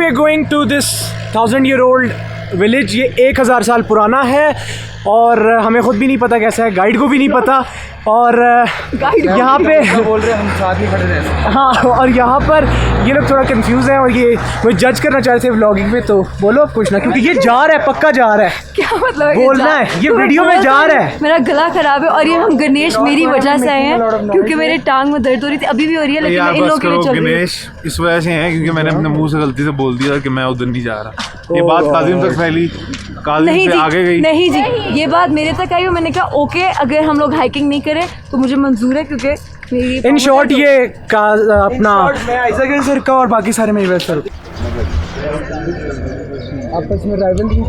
We are going to this 1000-year-old village. ये 1000 साल पुराना है और हमें ख़ुद भी नहीं पता कैसा है, गाइड को भी नहीं पता। और यहाँ पे बोल रहे हैं हम साथ ही खड़े रहे। हाँ, और यहाँ पर ये लोग थोड़ा कंफ्यूज हैं और ये मुझे जज करना चाह रहे थे व्लॉगिंग में। तो बोलो अब कुछ ना, क्योंकि ये जा रहा है, पक्का जा रहा है। क्या मतलब है बोलना है, ये वीडियो में जा रहा है। मेरा गला खराब है और ये हम गणेश मेरी वजह से आए हैं क्योंकि मेरे टांग में दर्द हो रही थी, अभी भी हो रही है, लेकिन मैं इन लोगों के लिए चल रही हूं। गणेश इस वजह से हैं क्योंकि मैंने अपने मुंह से गलती से बोल दिया कि मैं उधर नहीं जा रहा। ये बात काजिम तक फैली, काजिम से आगे गई। नहीं जी, ये बात मेरे तक आई और मैंने कहा ओके, अगर हम लोग हाइकिंग नहीं करें तो मुझे मंजूर है, क्योंकि इन शॉर्ट ये अपना आइजक सर का और बाकी सारे मेरे सर आपस में राइवलरी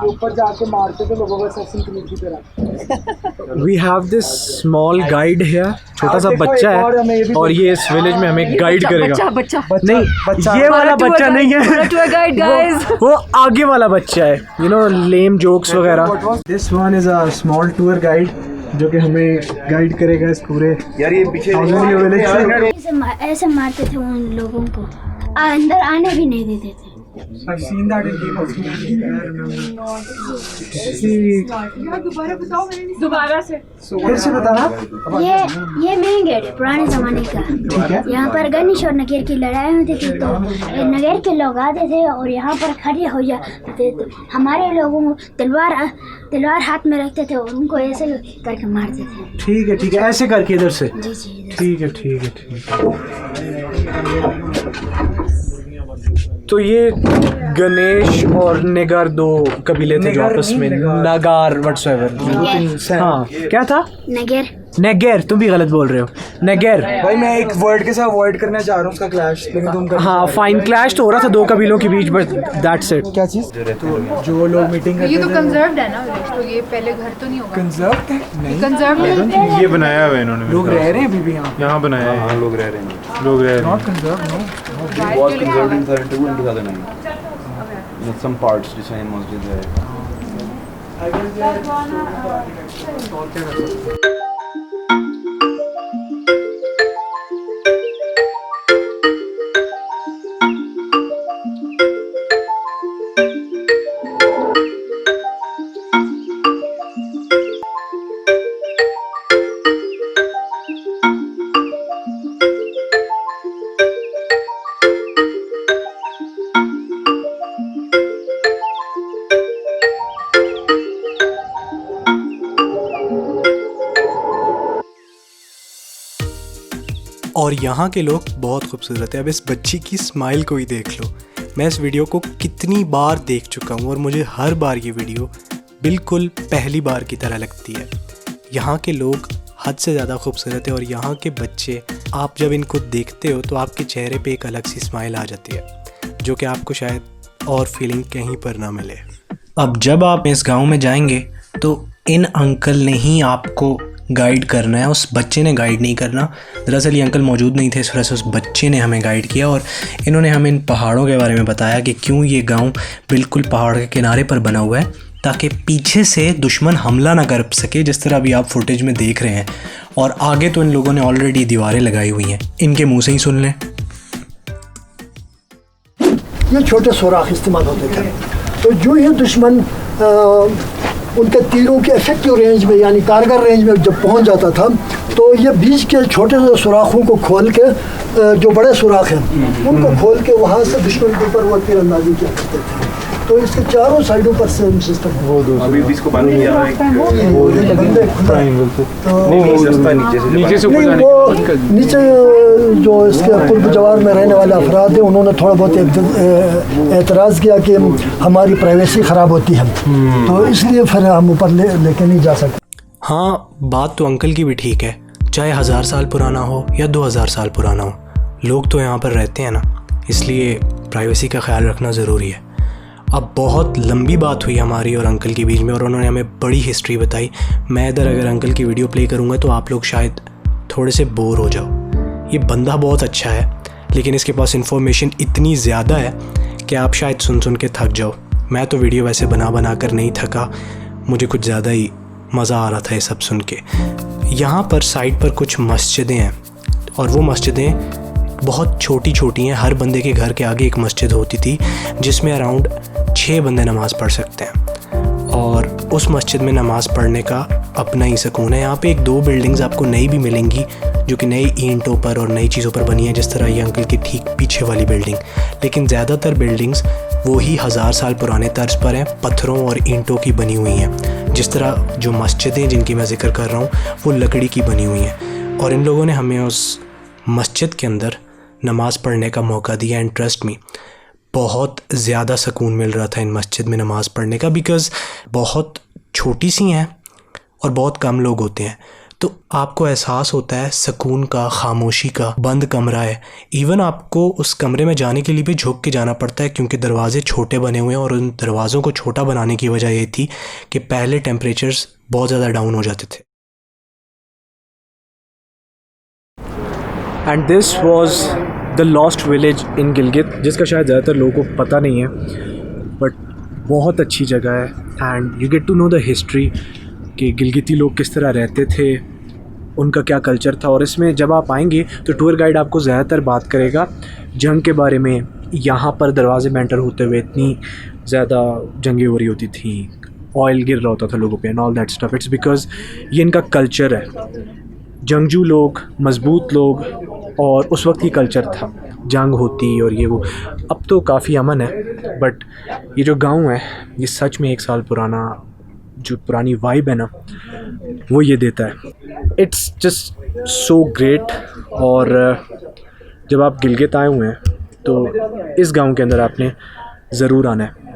ऊपर जाके मारते थे लोगों को असैसिन क्रीड की तरह। We have this small guide है, छोटा सा बच्चा है और ये इस विलेज में हमें गाइड करेगा। बच्चा नहीं, ये वाला बच्चा नहीं है, वो आगे वाला बच्चा है, यू नो, लेम जोक्स वगैरह। This one is a small tour guide जो कि हमें गाइड करेगा इस पूरे यार ये पीछे विलेज से। ऐसे मारते थे उन लोगों को, अंदर आने भी नहीं देते थे। I've seen that in Game of Thrones. दोबारा से फिर से बताना। ये मेन गेट है पुराने जमाने का। यहाँ पर गणेश और नगेर की लड़ाई होती थी तो नगेर के लोग आते थे और यहाँ पर खड़े हो जाते थे। तो हमारे लोगों को तलवार हाथ में रखते थे और उनको ऐसे करके मारते थे। ठीक है, ऐसे करके इधर से। जी जी, ठीक है। तो ये गणेश और नेगर दो कबीले थे जो आपस में नगार व्हाटसोएवर। हाँ, क्या था? नेगर। तुम भी गलत बोल रहे हो, नेगर। भाई मैं एक वर्ड के साथ अवॉइड करना चाह रहा हूँ उसका क्लैश, लेकिन तुम कर। हाँ, फाइन क्लैश तो हो रहा था दो कबीलों के बीच, बट दैट्स इट। क्या चीज़? तो जो लोग मीटिंग करते ये तो कंजर्व्ड है ना, तो ये पहले घर तो नहीं होगा। कंजर्व्ड है? नहीं, कंजर्व्ड है, ये बनाया हुआ है इन्होंने। लोग रह रहे हैं अभी भी यहाँ बनाया है। लोग रह रहे हैं। Not conserved, no. was conserved in 2002 and 2009. With some parts जिसमें मस्जिद है। और यहाँ के लोग बहुत खूबसूरत है। अब इस बच्ची की स्माइल को ही देख लो। मैं इस वीडियो को कितनी बार देख चुका हूँ और मुझे हर बार ये वीडियो बिल्कुल पहली बार की तरह लगती है। यहाँ के लोग हद से ज़्यादा खूबसूरत है और यहाँ के बच्चे, आप जब इनको देखते हो तो आपके चेहरे पे एक अलग सी स्माइल आ जाती है जो कि आपको शायद और फीलिंग कहीं पर ना मिले। अब जब आप इस गाँव में जाएंगे तो इन अंकल ने ही आपको गाइड करना है, उस बच्चे ने गाइड नहीं करना। दरअसल ये अंकल मौजूद नहीं थे, इस वजह से उस बच्चे ने हमें गाइड किया और इन्होंने हमें इन पहाड़ों के बारे में बताया कि क्यों ये गांव बिल्कुल पहाड़ के किनारे पर बना हुआ है, ताकि पीछे से दुश्मन हमला ना कर सके, जिस तरह अभी आप फुटेज में देख रहे हैं। और आगे तो इन लोगों ने ऑलरेडी दीवारें लगाई हुई हैं, इनके मुँह से ही सुन लें। ये छोटे सुराख इस्तेमाल होते थे, तो जो ये दुश्मन उनके तीरों के इफेक्टिव रेंज में यानी कारगर रेंज में जब पहुंच जाता था तो ये बीच के छोटे से सुराखों को खोल के, जो बड़े सुराख हैं उनको खोल के वहाँ से दुश्मन के ऊपर वो तीरंदाजी किया करते थे। तो इसके चारों साइडों पर सेम सिस्टम है। वो अभी भी इसको बंद किया है ट्रायंगल से। नीचे से नहीं, वो नीचे जो इसके पूर्व जवार में रहने वाले अफराद हैं उन्होंने थोड़ा बहुत एतराज़ किया कि हमारी प्राइवेसी ख़राब होती है, तो इसलिए फिर हम ऊपर लेके नहीं जा सकते। हाँ, बात तो अंकल की भी ठीक है, चाहे 1000 साल पुराना हो या 2000 साल पुराना हो, लोग तो यहाँ पर रहते हैं ना, इसलिए प्राइवेसी का ख्याल रखना ज़रूरी है। अब बहुत लंबी बात हुई हमारी और अंकल के बीच में और उन्होंने हमें बड़ी हिस्ट्री बताई। मैं इधर अगर अंकल की वीडियो प्ले करूँगा तो आप लोग शायद थोड़े से बोर हो जाओ। ये बंदा बहुत अच्छा है लेकिन इसके पास इन्फॉर्मेशन इतनी ज़्यादा है कि आप शायद सुन के थक जाओ। मैं तो वीडियो वैसे बना कर नहीं थका, मुझे कुछ ज़्यादा ही मज़ा आ रहा था ये सब सुन के। यहाँ पर साइड पर कुछ मस्जिदें हैं और वो मस्जिदें बहुत छोटी छोटी हैं। हर बंदे के घर के आगे एक मस्जिद होती थी जिसमें अराउंड 6 बंदे नमाज़ पढ़ सकते हैं और उस मस्जिद में नमाज़ पढ़ने का अपना ही सुकून है। यहाँ पे 1-2 बिल्डिंग्स आपको नई भी मिलेंगी जो कि नई ईंटों पर और नई चीज़ों पर बनी है, जिस तरह ये अंकल की ठीक पीछे वाली बिल्डिंग। लेकिन ज़्यादातर बिल्डिंग्स वही 1000 साल पुराने तर्ज पर हैं, पत्थरों और ईंटों की बनी हुई हैं। जिस तरह जो मस्जिदें जिनकी मैं जिक्र कर रहा हूँ वो लकड़ी की बनी हुई हैं। और इन लोगों ने हमें उस मस्जिद के अंदर नमाज़ पढ़ने का मौका दिया। एंड ट्रस्ट मी, बहुत ज़्यादा सुकून मिल रहा था इन मस्जिद में नमाज़ पढ़ने का, बिकॉज़ बहुत छोटी सी हैं और बहुत कम लोग होते हैं। तो आपको एहसास होता है सुकून का, खामोशी का। बंद कमरा है, इवन आपको उस कमरे में जाने के लिए भी झुक के जाना पड़ता है क्योंकि दरवाजे छोटे बने हुए हैं। और उन दरवाज़ों को छोटा बनाने की वजह ये थी कि पहले टेम्परेचर्स बहुत ज़्यादा डाउन हो जाते थे। And this was the lost village in Gilgit, जिसका शायद ज़्यादातर लोगों को पता नहीं है, बट बहुत अच्छी जगह है। And you get to know the history कि गिलगिती लोग किस तरह रहते थे, उनका क्या कल्चर था। और इसमें जब आप आएंगे तो टूर गाइड आपको ज़्यादातर बात करेगा जंग के बारे में। यहाँ पर दरवाजे में एंटर होते हुए इतनी ज़्यादा जंगें हो रही होती थी, ऑयल गिर रहा होता था लोगों पे and all that stuff. It's because ये इनका कल्चर है, जंगजू लोग, मजबूत लोग, और उस वक्त ही कल्चर था, जंग होती और ये वो। अब तो काफ़ी अमन है, बट ये जो गांव है ये सच में 1 साल पुराना, जो पुरानी वाइब है ना वो ये देता है। It's just so great. और जब आप गिलगित आए हुए हैं तो इस गांव के अंदर आपने ज़रूर आना है।